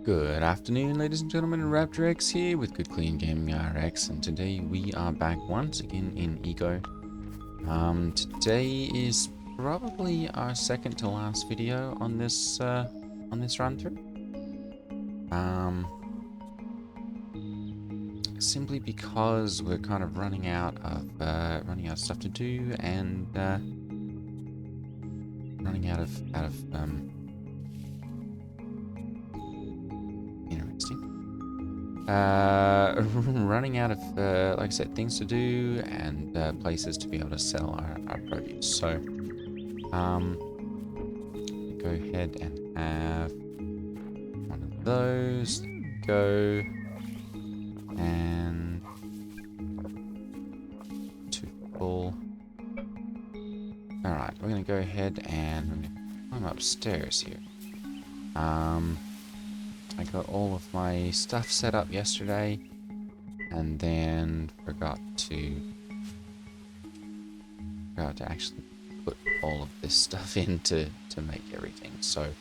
Good afternoon, ladies and gentlemen. Raptor X here with Good Clean Gaming RX, and today we are back once again in Eco. Today is probably our second to last video on this run through. Simply because we're kind of running out of stuff to do and running out of interesting. Running out of, like I said, things to do and places to be able to sell our produce. So, go ahead and have one of those. Go. And two full. Alright, we're going to go ahead and we're gonna climb upstairs here. I got all of my stuff set up yesterday and then forgot to actually put all of this stuff in to make everything. So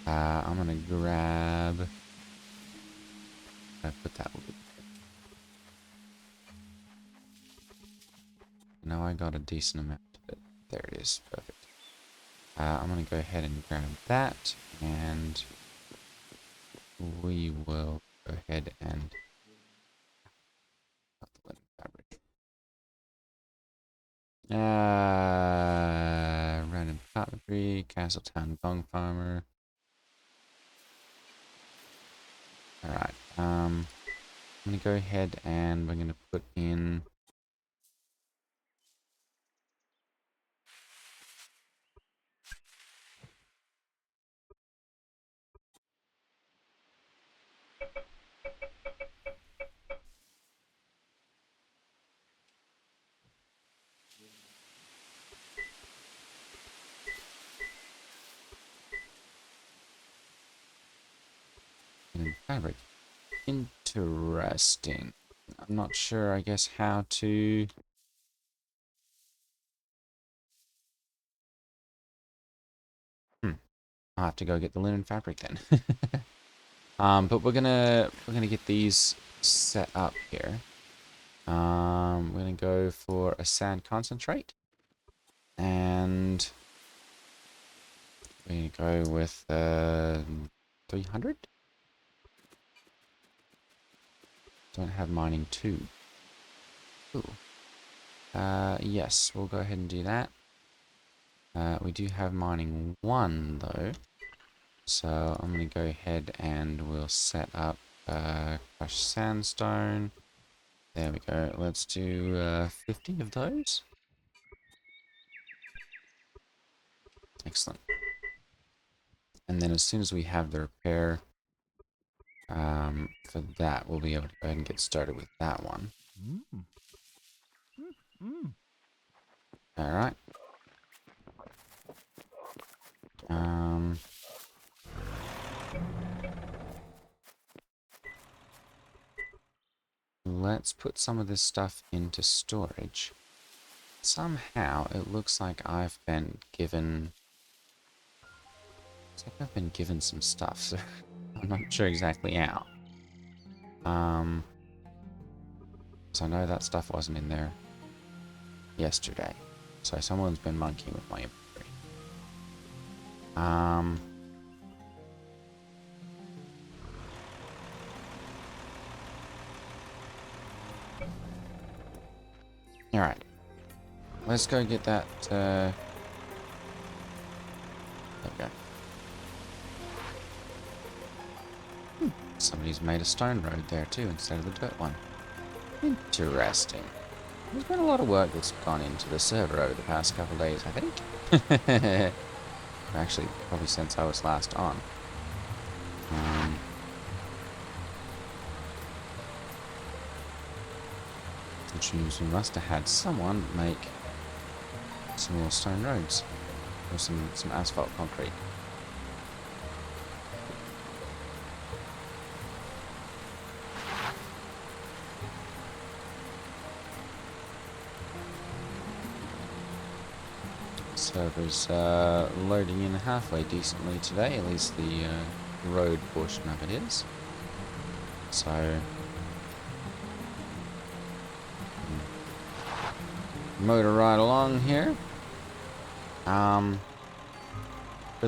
I'm gonna grab, I put that loop. Now I got a decent amount of it. There it is, perfect. I'm gonna go ahead and grab that, and we will go ahead and cut the linen fabric. Random carpentry, Castletown Gong Farmer. Alright, I'm gonna go ahead and we're gonna put in linen fabric. Interesting. I'm not sure, I guess, how to... I'll have to go get the linen fabric then. But we're gonna get these set up here. We're gonna go for a sand concentrate, and we're gonna go with 300. Don't have mining 2. Ooh. Yes, we'll go ahead and do that. We do have mining 1 though, so I'm gonna go ahead and we'll set up crushed sandstone. There we go. Let's do 50 of those. Excellent. And then as soon as we have the repair for that, we'll be able to go ahead and get started with that one. Alright. Let's put some of this stuff into storage. Somehow it looks like I've been given... It's like I've been given some stuff, so I'm not sure exactly how. So I know that stuff wasn't in there yesterday. So someone's been monkeying with my inventory. Alright. Let's go get that, there we go. Somebody's made a stone road there too, instead of the dirt one. Interesting. There's been a lot of work that's gone into the server over the past couple of days, I think. Actually, probably since I was last on. Which means we must have had someone make some more stone roads. Or some asphalt concrete. Server's loading in halfway decently today, at least the road portion of it is. So motor right along here. For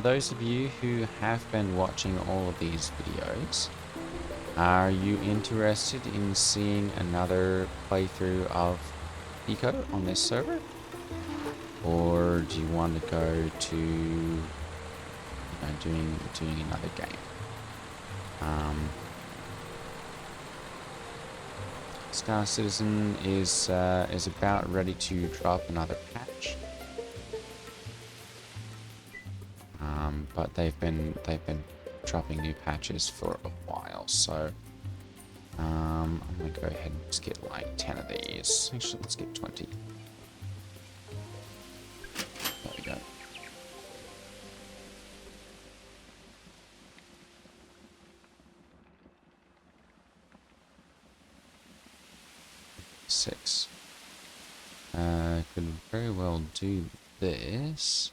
those of you who have been watching all of these videos, are you interested in seeing another playthrough of Eco on this server? Or do you want to go to doing another game? Star Citizen is about ready to drop another patch. But they've been dropping new patches for a while, so I'm gonna go ahead and just get like 10 of these. Actually, let's get 20. There we go. Six. Could very well do this.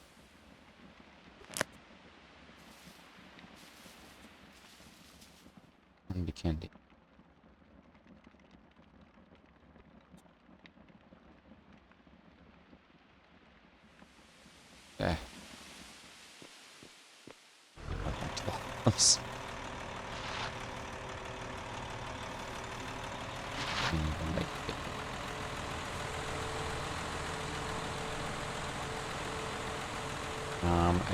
Candy candy. Yeah. Oops.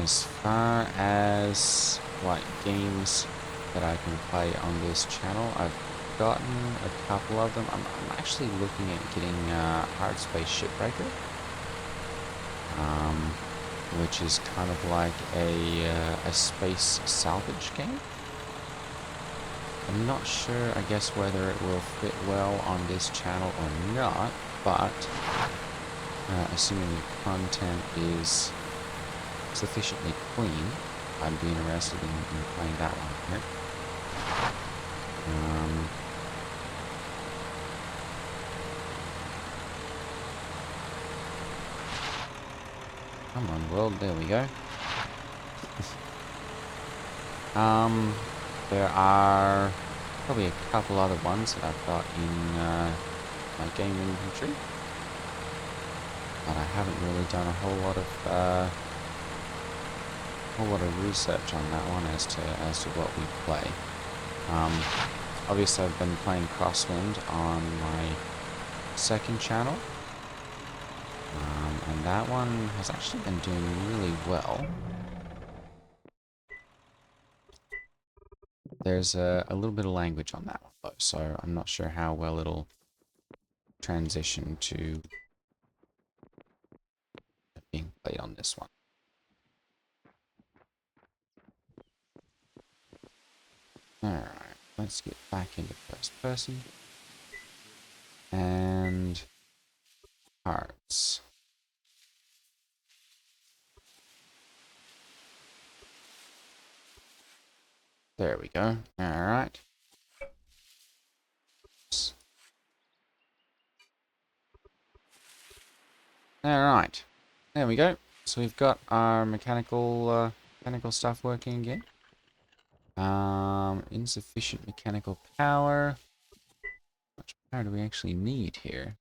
As far as like games that I can play on this channel, I've gotten a couple of them. I'm actually looking at getting Hard Space Shipbreaker, which is kind of like a space salvage game. I'm not sure, I guess, whether it will fit well on this channel or not, but assuming the content is sufficiently clean, I'd be interested in playing that one here. Come on, world, there we go. There are probably a couple other ones that I've got in my game inventory, but I haven't really done a whole lot of research on that one as to what we play. Obviously, I've been playing Crosswind on my second channel, and that one has actually been doing really well. There's a little bit of language on that one, though, so I'm not sure how well it'll transition to being played on this one. Alright, let's get back into first person. And hearts. There we go. Alright. Alright. There we go. So we've got our mechanical stuff working again. Insufficient mechanical power. How much power do we actually need here?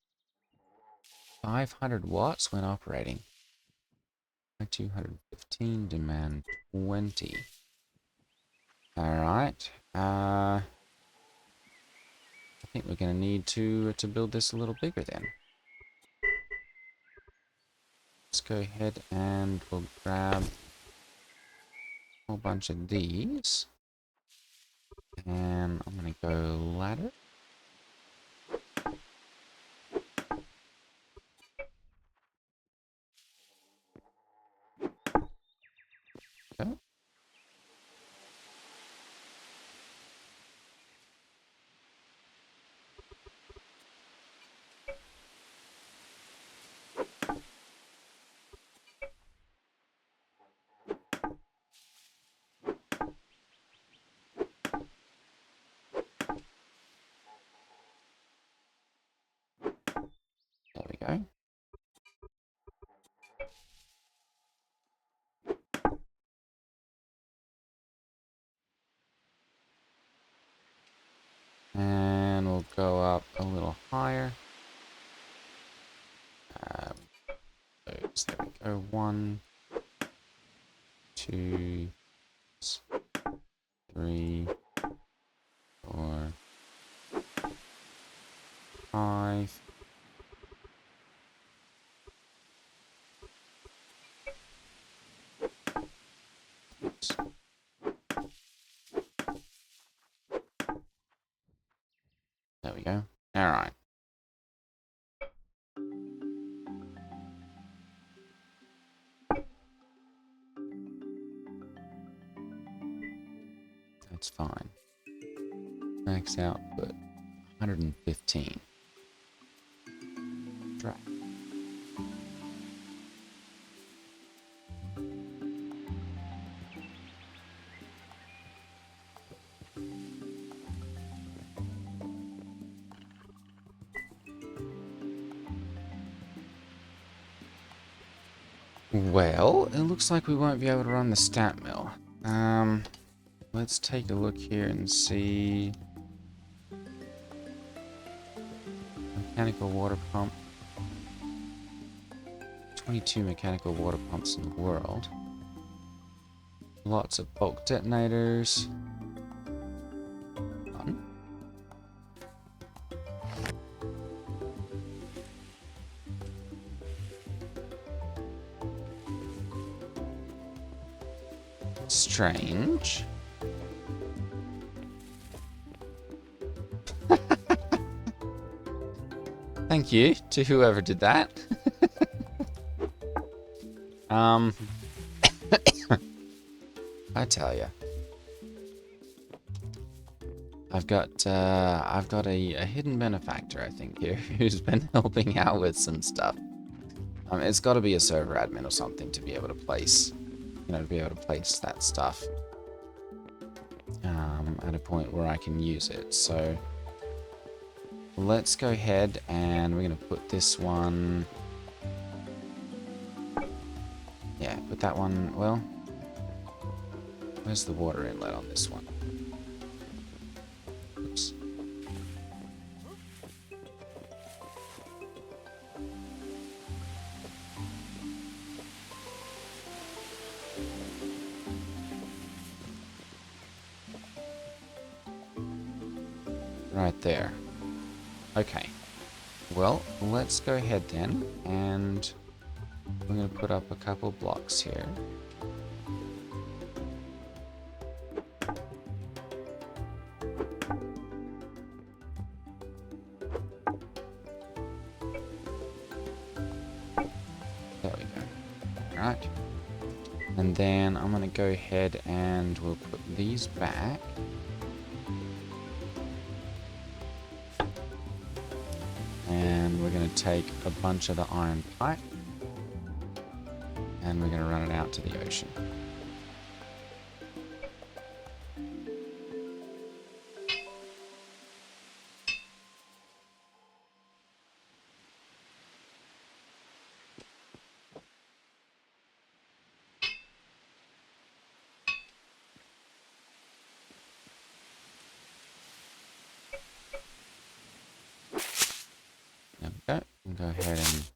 500 watts when operating. 215, demand 20. Alright. I think we're gonna need to build this a little bigger then. Let's go ahead and we'll grab a whole bunch of these. And I'm gonna go ladder. Go. up a little higher. So there we go. 1, 2, 3, 4, 5. There we go. All right. That's fine. Max output 115. Drag. Well, it looks like we won't be able to run the stat mill. Let's take a look here and see. Mechanical water pump. 22 mechanical water pumps in the world. Lots of bulk detonators. Fun. Strange. Thank you to whoever did that. I tell ya, I've got a hidden benefactor, I think, here, who's been helping out with some stuff. It's got to be a server admin or something to be able to place, to be able to place that stuff at a point where I can use it. So let's go ahead and we're going to put this one. Yeah, put that one. Well, where's the water inlet on this one? Oops. Right there. Okay. Well, let's go ahead then, and we're going to put up a couple blocks here. There we go. Alright. And then I'm going to go ahead and we'll put these back. And we're going to take a bunch of the iron pipe. And we're going to run it out to the ocean. There we go. We'll go ahead and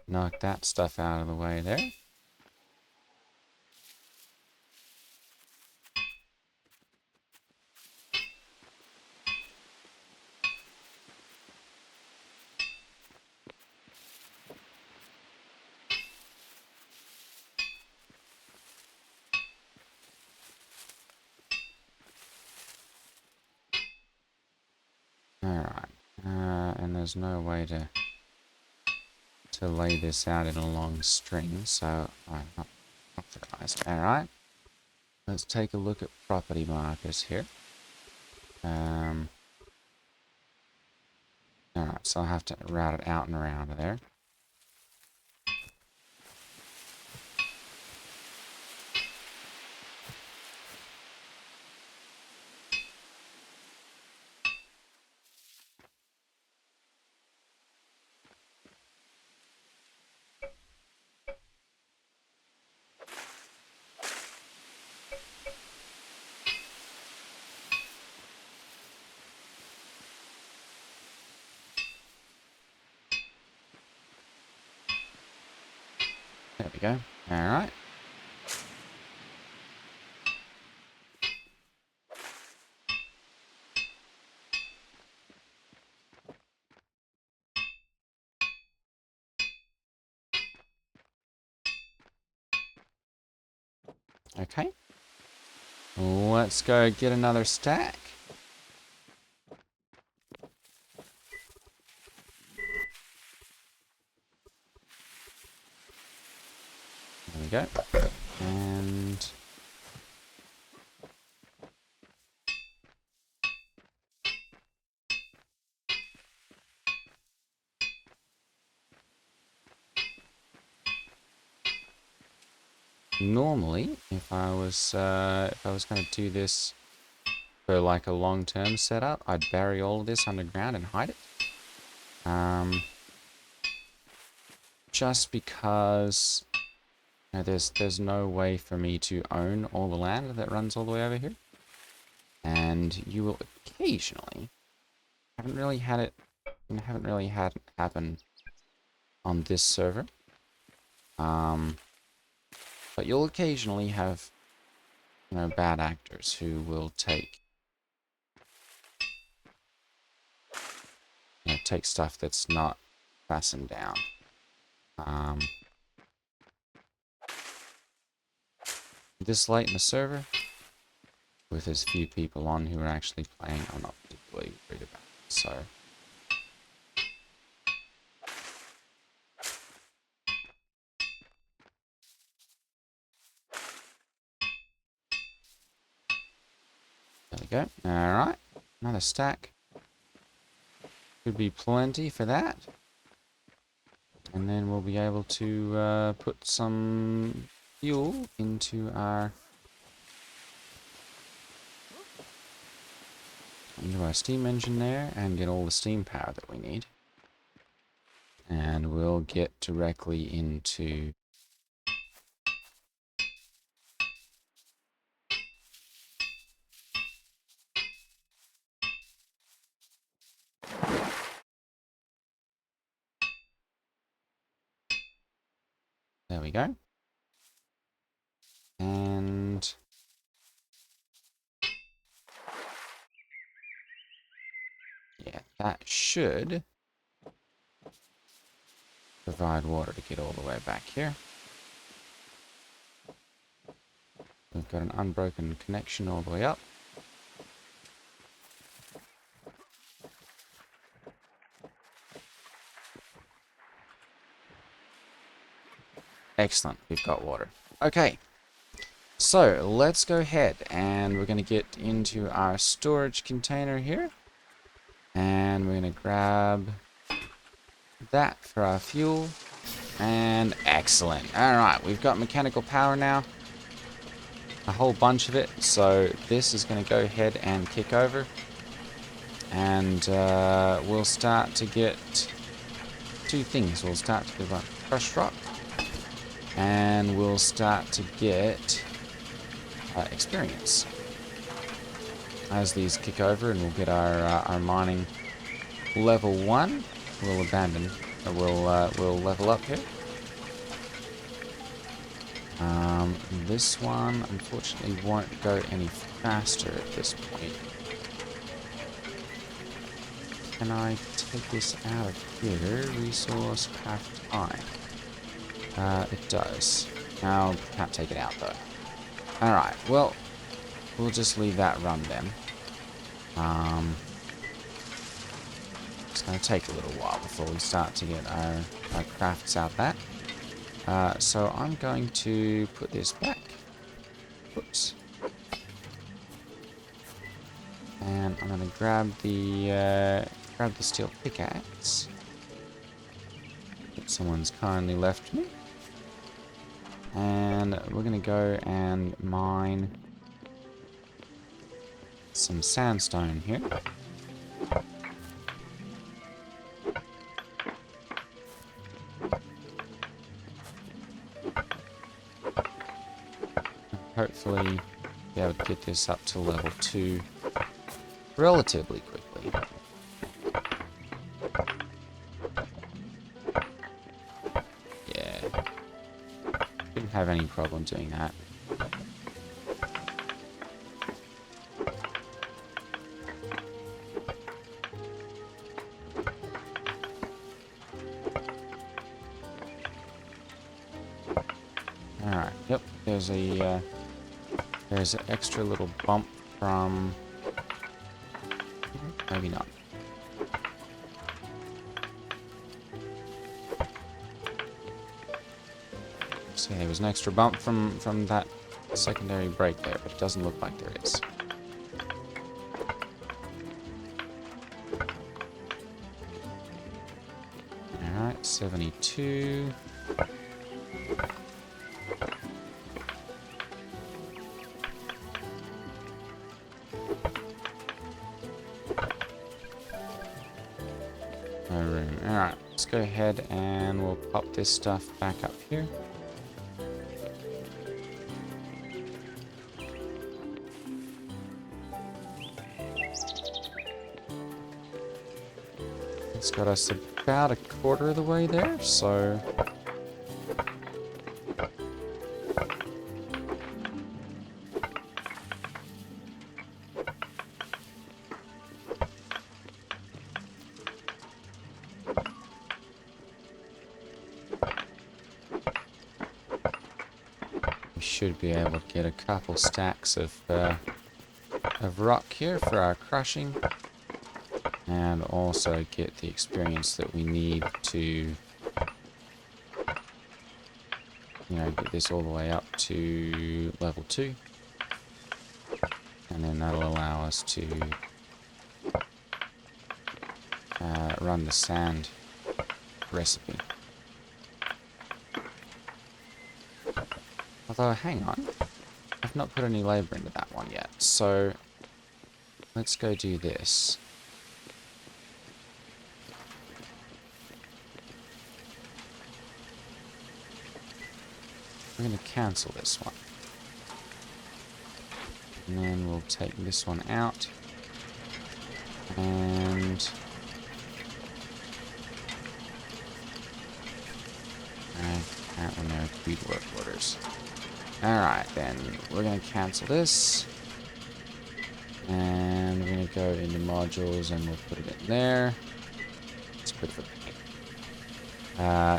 knock that stuff out of the way there. Alright. And there's no way to lay this out in a long string, so I'm not authorized. Alright. Let's take a look at property markers here. Alright, so I'll have to route it out and around there. There we go. Alright. Okay. Let's go get another stack. There we go. And normally, if I was going to do this for like a long-term setup, I'd bury all of this underground and hide it. Just because there's no way for me to own all the land that runs all the way over here, and you will occasionally haven't really had it happen on this server. But you'll occasionally have bad actors who will take stuff that's not fastened down. This late in the server, with as few people on who are actually playing, I'm not particularly worried about it. So there we go. Alright, another stack. Could be plenty for that. And then we'll be able to put some fuel into our steam engine there and get all the steam power that we need. And we'll get directly into there we go. And yeah, that should provide water to get all the way back here. We've got an unbroken connection all the way up. Excellent, we've got water. Okay, so let's go ahead and we're going to get into our storage container here. And we're going to grab that for our fuel. And excellent. Alright, we've got mechanical power now. A whole bunch of it. So this is going to go ahead and kick over. And we'll start to get two things. We'll start to get crushed rock. And we'll start to get experience. As these kick over, and we'll get our mining level 1. We'll abandon. We'll level up here. This one, unfortunately, won't go any faster at this point. Can I take this out of here? Resource, craft time. It does. Now, can't take it out, though. Alright, well, we'll just leave that run then. It's going to take a little while before we start to get our crafts out that. So I'm going to put this back. Whoops. And I'm going to grab the steel pickaxe that someone's kindly left me. And we're going to go and mine some sandstone here. Hopefully be able to get this up to level 2 relatively quickly. Yeah. shouldn't have any problem doing that. Alright, yep, there's an extra little bump from... Maybe not. See, there was an extra bump from that secondary brake there, but it doesn't look like there is. Alright, 72. No room. Alright, let's go ahead and we'll pop this stuff back up here. It's got us about a quarter of the way there, so... we should be able to get a couple stacks of rock here for our crushing. And also get the experience that we need to, you know, get this all the way up to level 2. And then that'll allow us to run the sand recipe. Although, hang on. I've not put any labor into that one yet. So, let's go do this. We're going to cancel this one. And then we'll take this one out. And... apparently no queued work orders. Alright then, we're going to cancel this. And we're going to go into modules and we'll put it in there. Let's put it for paint.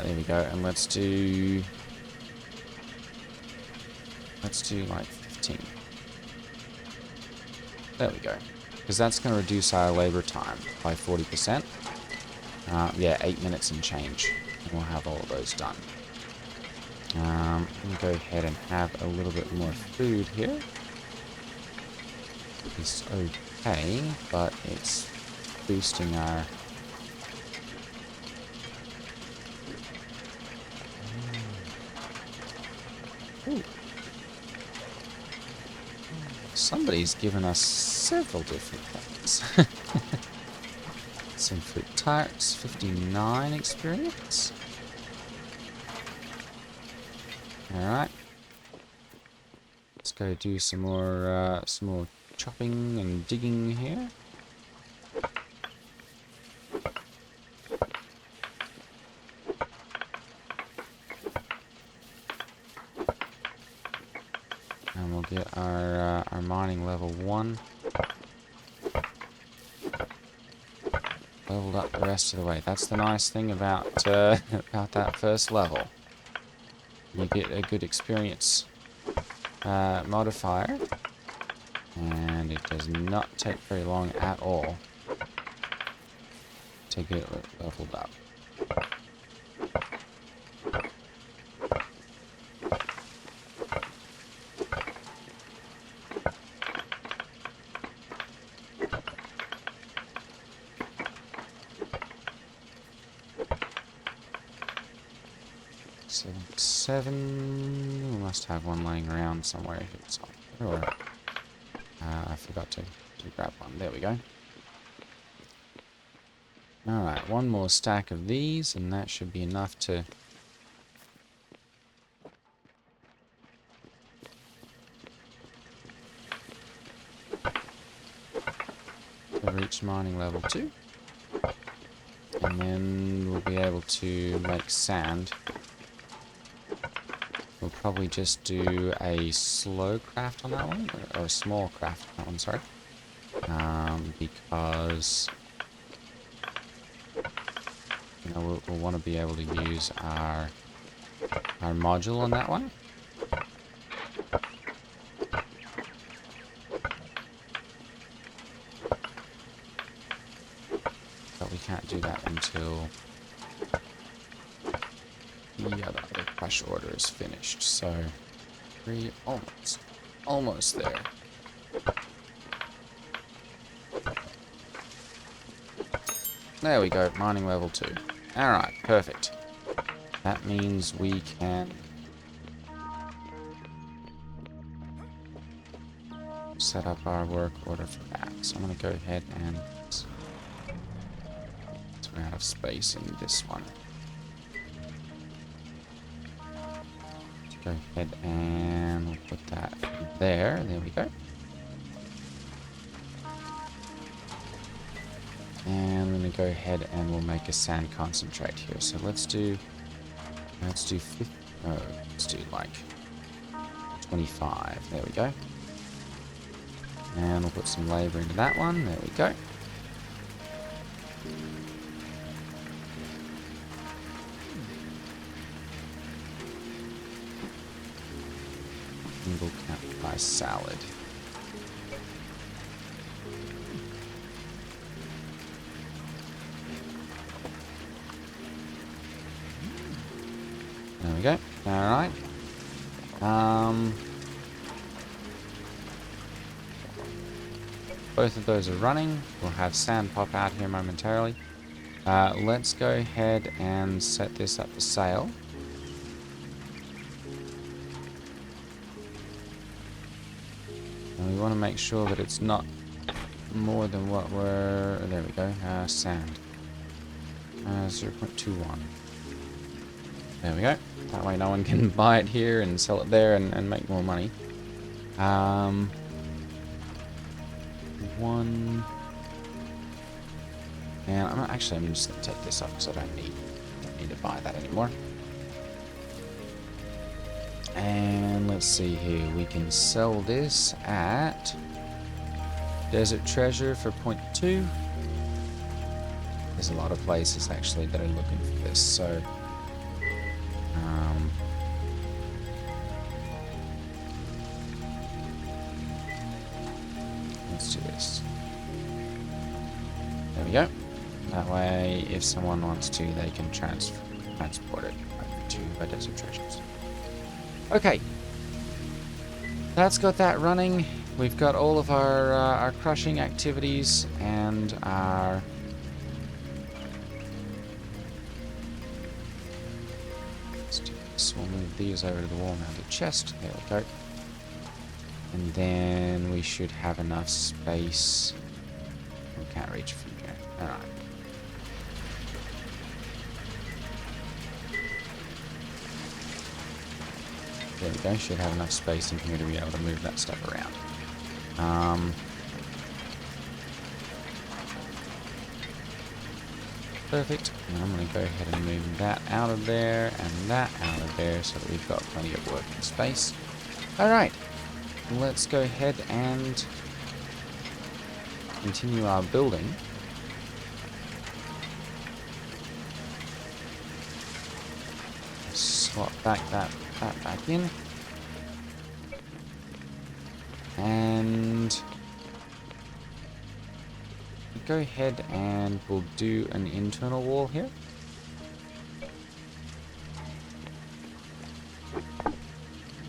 There we go. And let's do like 15. There we go. Because that's going to reduce our labor time by 40%. Yeah, 8 minutes and change. And we'll have all of those done. I'm going to go ahead and have a little bit more food here. It's okay, but it's boosting our... Ooh. Somebody's given us several different things. Some fruit tarts, 59 experience. Alright. Let's go do some more chopping and digging here. And we'll get our mining level 1 leveled up the rest of the way. That's the nice thing about about that first level. You get a good experience modifier, and it does not take very long at all to get it leveled up. Seven. We must have one laying around somewhere if it's on here, or I forgot to grab one. There we go. Alright, one more stack of these, and that should be enough to reach mining level 2. And then we'll be able to make sand. We'll probably just do a slow craft on that one, or a small craft on that one, sorry. Because you know we'll want to be able to use our module on that one. But we can't do that until the other crush order is finished. So we're almost there. There we go, mining level 2. Alright, perfect. That means we can set up our work order for that. So I'm going to go ahead and we're out of space in this one. Go ahead and we'll put that there. There we go. And I'm going to go ahead and we'll make a sand concentrate here. So let's do like 25. There we go. And we'll put some labor into that one. There we go. Single campfire salad. There we go. Alright. Both of those are running. We'll have sand pop out here momentarily. Let's go ahead and set this up for sale. And we want to make sure that it's not more than what we're... There we go. Sand. 0.21. There we go. That way no one can buy it here and sell it there and make more money. One. And I'm just going to take this off because I don't need to buy that anymore. And let's see here. We can sell this at Desert Treasure for 0.2. There's a lot of places actually that are looking for this, so let's do this. There we go. That way, if someone wants to, they can transport it over to Desert Treasures. Okay, that's got that running. We've got all of our crushing activities and our let's do this. We'll move these over to the wall mounted chest. There we go. And then we should have enough space. We can't reach from here. Alright. There we go. Should have enough space in here to be able to move that stuff around. Perfect. And I'm going to go ahead and move that out of there and that out of there so that we've got plenty of working space. Alright. Let's go ahead and continue our building. Swap that back in. And go ahead and we'll do an internal wall here.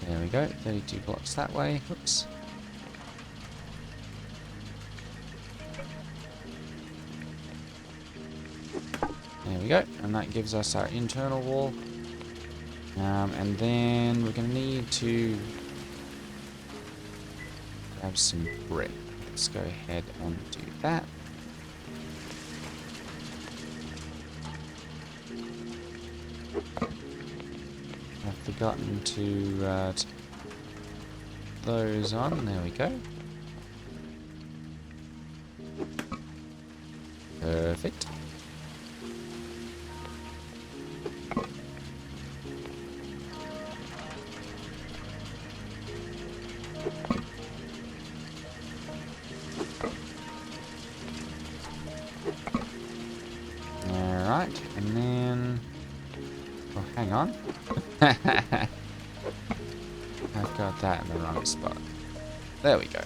There we go, 32 blocks that way. Oops. There we go, and that gives us our internal wall. And then we're going to need to grab some brick. Let's go ahead and do that. I've forgotten to those on. There we go. Perfect. and then... Oh, hang on. I've got that in the wrong spot. There we go.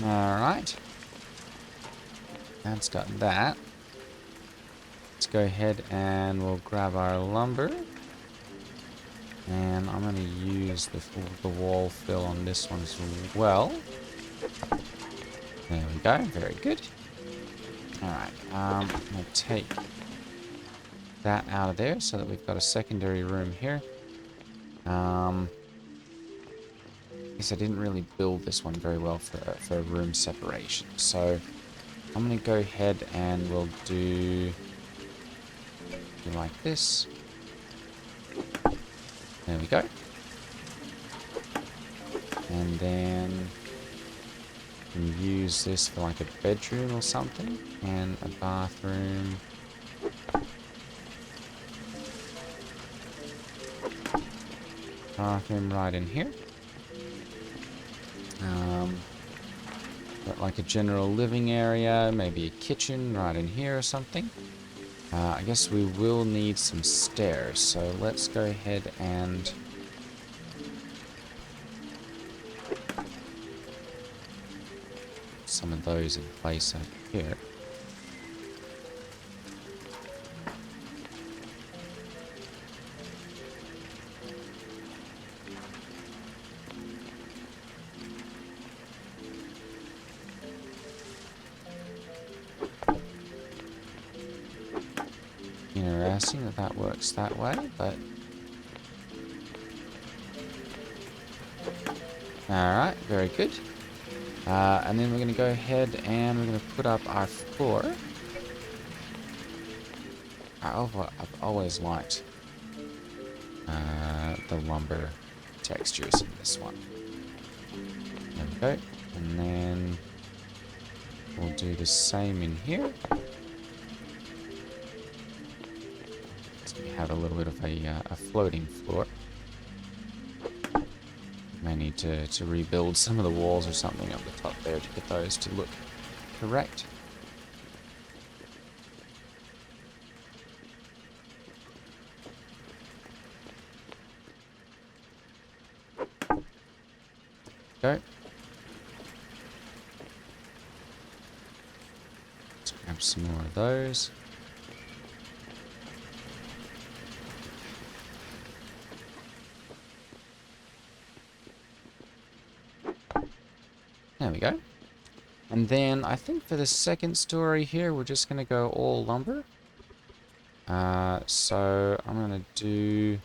Alright. That's got that. Let's go ahead and we'll grab our lumber. And I'm going to use the wall fill on this one as well. There we go. Very good. Alright. I'm going to take that out of there so that we've got a secondary room here. I guess I didn't really build this one very well for room separation. So I'm going to go ahead and we'll do like this. There we go. And then we can use this for like a bedroom or something. And a bathroom. Bathroom right in here. Got like a general living area, maybe a kitchen right in here or something. I guess we will need some stairs, so let's go ahead and put some of those in place over here. Interesting that works that way, but... Alright, very good. And then we're going to go ahead and we're going to put up our floor. I've always liked the lumber textures in this one. There we go. And then we'll do the same in here. So we have a little bit of a floating floor. May need to rebuild some of the walls or something up the top there to get those to look correct. Go. Let's grab some more of those. There we go. And then I think for the second story here, we're just going to go all lumber. So I'm going to do...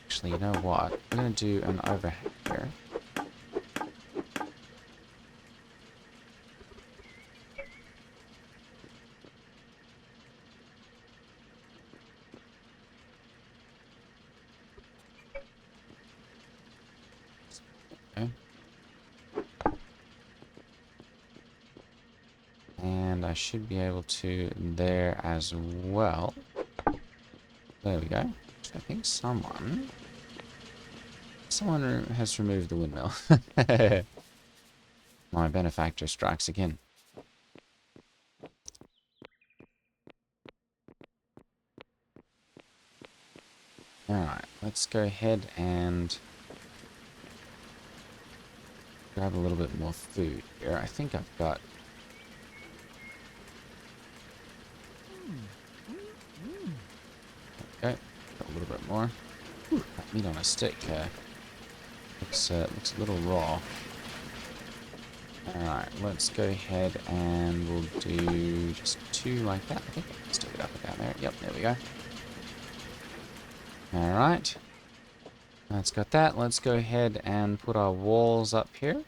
Actually, you know what? I'm going to do an overhang here. Okay. And I should be able to there as well. There we go. I think someone has removed the windmill. My benefactor strikes again. Alright, let's go ahead and grab a little bit more food here. I think I've got... Okay, got a little bit more. Whew, that meat on a stick looks a little raw. Alright, let's go ahead and we'll do just 2 like that. I think I can stick it up and down there. Yep, there we go. Alright. That's got that. Let's go ahead and put our walls up here.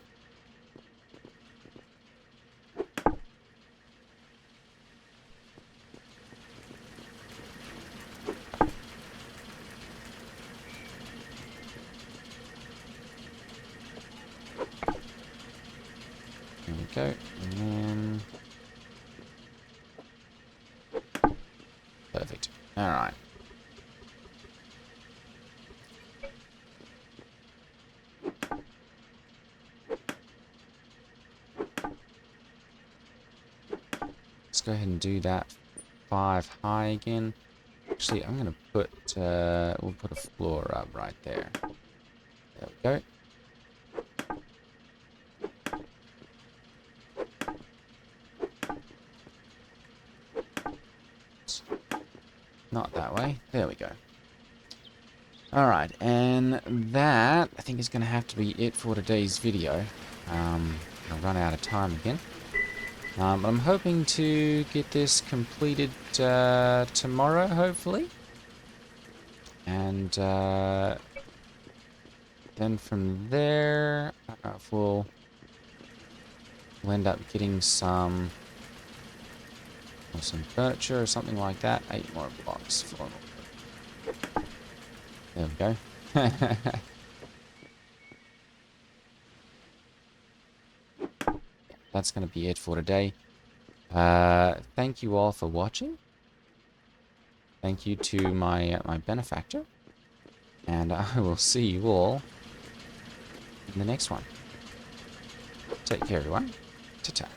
There we go. And then... Alright. Let's go ahead and do that 5 high again. Actually, I'm going to put, we'll put a floor up right there. There we go. Not that way. There we go. Alright, and that, I think, is going to have to be it for today's video. I'll run out of time again. But I'm hoping to get this completed tomorrow, hopefully. And then from there, we'll end up getting some furniture or something like that. 8 more blocks. 4 more. There we go. That's going to be it for today. Thank you all for watching. Thank you to my benefactor. And I will see you all in the next one. Take care, everyone. Ta-ta.